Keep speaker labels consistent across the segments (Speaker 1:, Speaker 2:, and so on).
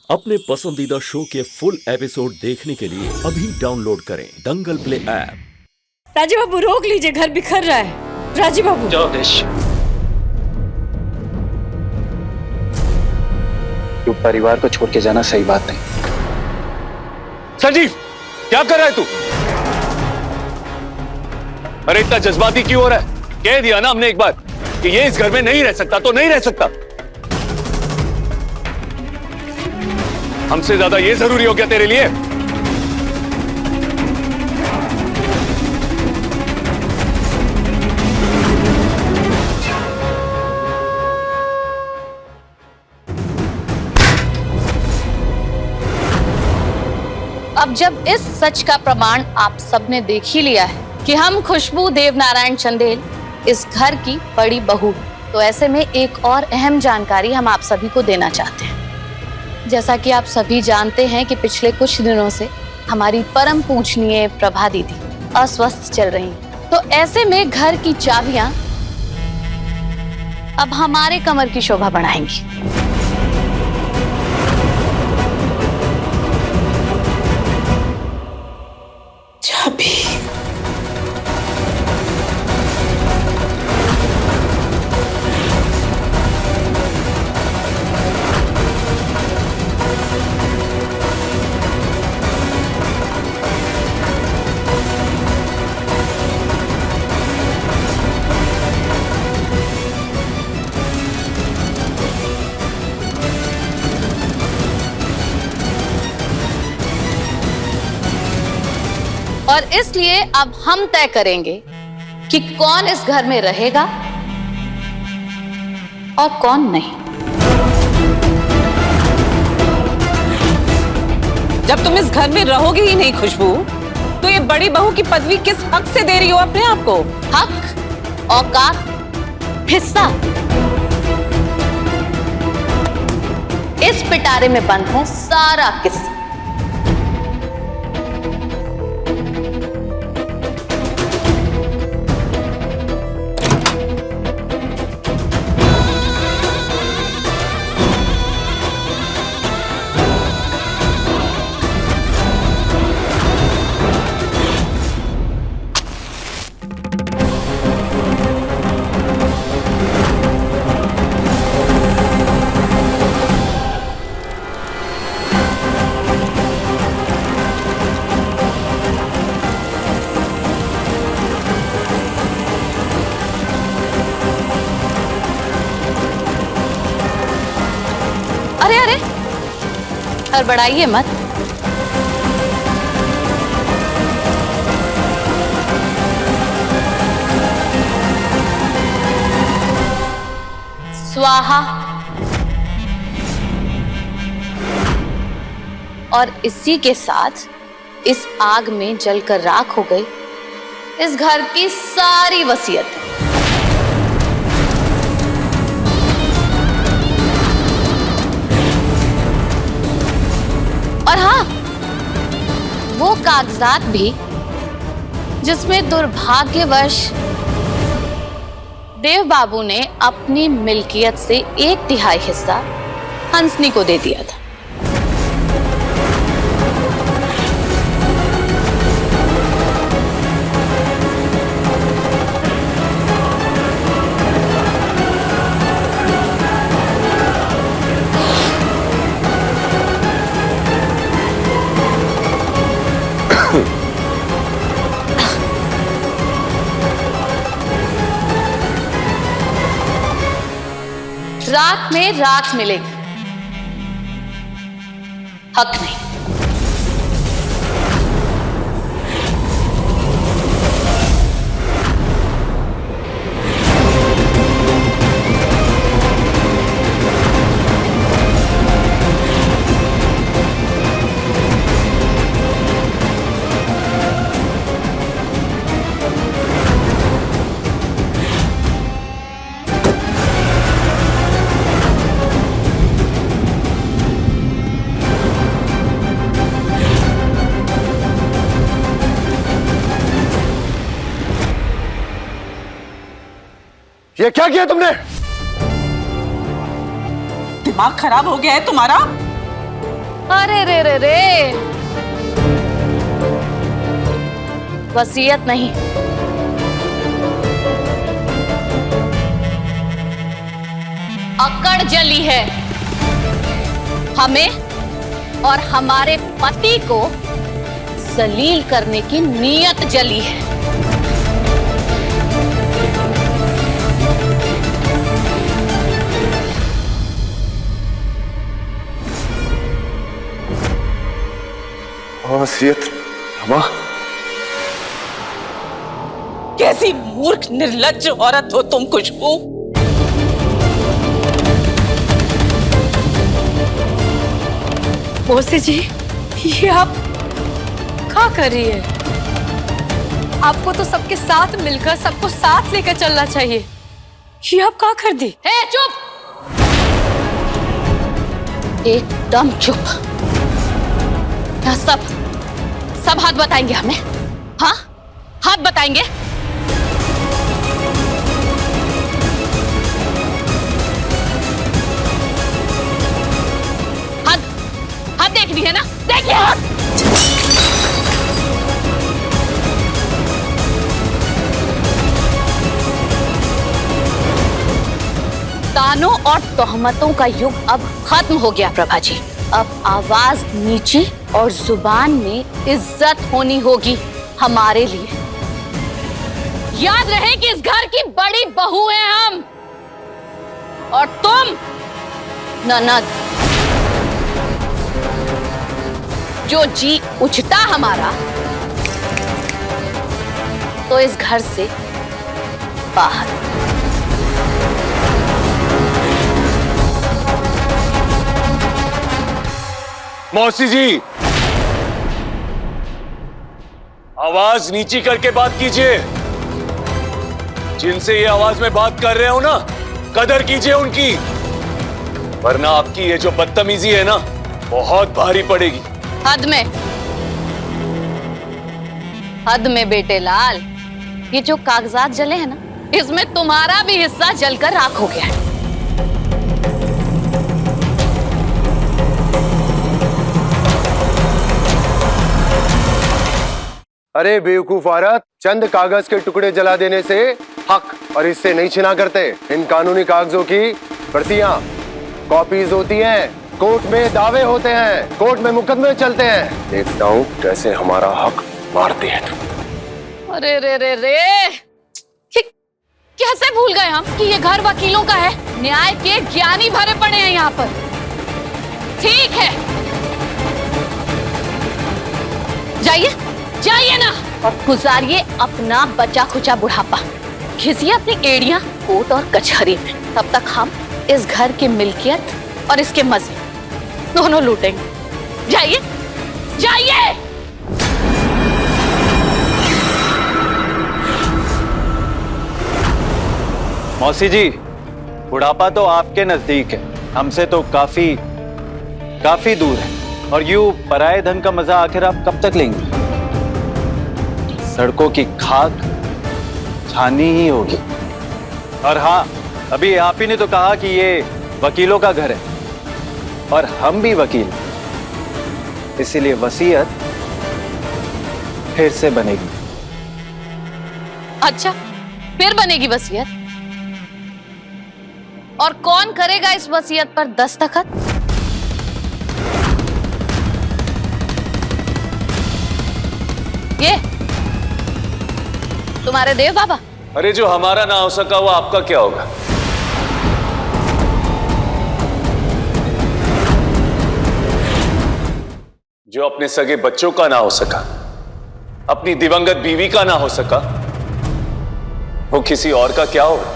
Speaker 1: अपने पसंदीदा शो के फुल एपिसोड देखने के लिए अभी डाउनलोड करें दंगल प्ले ऐप।
Speaker 2: राजीव बाबू रोक लीजिए, घर बिखर रहा है। राजीव बाबू
Speaker 3: जाओ देश। तू परिवार को छोड़ के जाना सही बात नहीं।
Speaker 4: संजीव, क्या कर रहा है तू? अरे इतना जज्बाती क्यों हो रहा है? कह दिया ना हमने एक बार कि ये इस घर में नहीं रह सकता तो नहीं रह सकता। हमसे ज्यादा ये जरूरी हो गया तेरे लिए?
Speaker 5: अब जब इस सच का प्रमाण आप सबने देख ही लिया है कि हम खुशबू देवनारायण चंदेल इस घर की बड़ी बहू, तो ऐसे में एक और अहम जानकारी हम आप सभी को देना चाहते हैं। जैसा कि आप सभी जानते हैं कि पिछले कुछ दिनों से हमारी परम पूजनीय प्रभा दीदी अस्वस्थ चल रही हैं, तो ऐसे में घर की चाबियां अब हमारे कमर की शोभा बढ़ाएंगी।
Speaker 2: चाबी
Speaker 5: और इसलिए अब हम तय करेंगे कि कौन इस घर में रहेगा और कौन नहीं।
Speaker 6: जब तुम इस घर में रहोगी ही नहीं खुशबू, तो ये बड़ी बहू की पदवी किस हक से दे रही हो अपने आप को?
Speaker 5: हक, औकात, हिस्सा इस पिटारे में बंद है सारा किस्सा। अरे अरे, हड़बड़ाइए मत। स्वाहा। और इसी के साथ इस आग में जलकर राख हो गई इस घर की सारी वसीयत। और हाँ, वो कागजात भी जिसमें दुर्भाग्यवश देव बाबू ने अपनी मिल्कियत से 1/3 हिस्सा हंसनी को दे दिया था। राख में राख मिलेगी, हक नहीं।
Speaker 4: ये क्या किया तुमने?
Speaker 6: दिमाग खराब हो गया है तुम्हारा?
Speaker 5: अरे रे रे, वसीयत नहीं, अकड़ जली है। हमें और हमारे पति को जलील करने की नीयत जली है।
Speaker 4: वसीयत रमा,
Speaker 6: कैसी मूर्ख निर्लज्ज औरत हो तुम खुशबू।
Speaker 2: मौसी जी, ये आप क्या कर रही है? आपको तो सबके साथ मिलकर सबको साथ लेकर चलना चाहिए। ये आप क्या कर दी?
Speaker 5: हे चुप, एकदम चुप। यहाँ सब हाथ बताएंगे हमें। हाँ, हाथ बताएंगे। हाथ देख रही है ना? देखिए हाथ। तानों और तोहमतों का युग अब खत्म हो गया प्रभा जी। अब आवाज नीची और जुबान में इज्जत होनी होगी हमारे लिए। याद रहे कि इस घर की बड़ी बहू हैं हम, और तुम ननद। जो जी उठता हमारा तो इस घर से बाहर।
Speaker 4: मौसी जी, आवाज नीची करके बात कीजिए। जिनसे ये आवाज में बात कर रहे हो ना, कदर कीजिए उनकी, वरना आपकी ये जो बदतमीजी है ना, बहुत भारी पड़ेगी।
Speaker 5: हद में बेटे लाल। ये जो कागजात जले हैं ना, इसमें तुम्हारा भी हिस्सा जलकर राख हो गया है।
Speaker 7: अरे बेवकूफ औरत, चंद कागज के टुकड़े जला देने से हक और हिस्से नहीं छिना करते। इन कानूनी कागजों की प्रतियां, कॉपीज होती हैं, कोर्ट में दावे होते हैं, कोर्ट में मुकदमे चलते हैं। देखता हूँ कैसे हमारा हक मारते हैं तुम।
Speaker 5: अरे रे रे रे, कैसे भूल गए हम कि ये घर वकीलों का है। न्याय के ज्ञानी भरे पड़े हैं यहाँ पर। ठीक है, जाइए ना और गुजारिए अपना बचा खुचा बुढ़ापा। घिसिए अपनी एड़ियां कोर्ट और कचहरी में। तब तक हम इस घर की मिल्कियत और इसके मजे दोनों लूटेंगे। जाइए।
Speaker 8: मौसी जी, बुढ़ापा तो आपके नजदीक है, हमसे तो काफी दूर है। और यूं पराये धन का मजा आखिर आप कब तक लेंगे? सड़कों की खाक छानी ही होगी। और हाँ, अभी आप ही ने तो कहा कि ये वकीलों का घर है, और हम भी वकील, इसीलिए वसीयत फिर से बनेगी।
Speaker 5: अच्छा, फिर बनेगी वसीयत? और कौन करेगा इस वसीयत पर दस्तखत? ये तुम्हारे देव बाबा।
Speaker 4: अरे जो हमारा ना हो सका वो आपका क्या होगा? जो अपने सगे बच्चों का ना हो सका, अपनी दिवंगत बीवी का ना हो सका, वो किसी और का क्या होगा?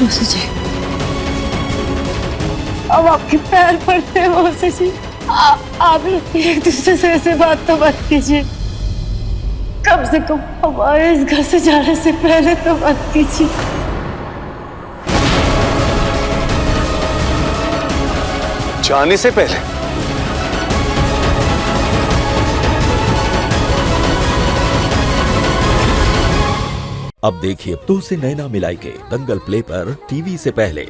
Speaker 2: मौसी जी, अब आपके पैर पड़ते हैं मौसी जी। आप लोग एक दूसरे से ऐसे बात तो मत कीजिए। कम से कम हमारे इस घर से जाने से पहले तो मत कीजिए।
Speaker 4: जाने से पहले?
Speaker 1: अब देखिए तो से नैना मिलाई के दंगल प्ले पर टीवी से पहले।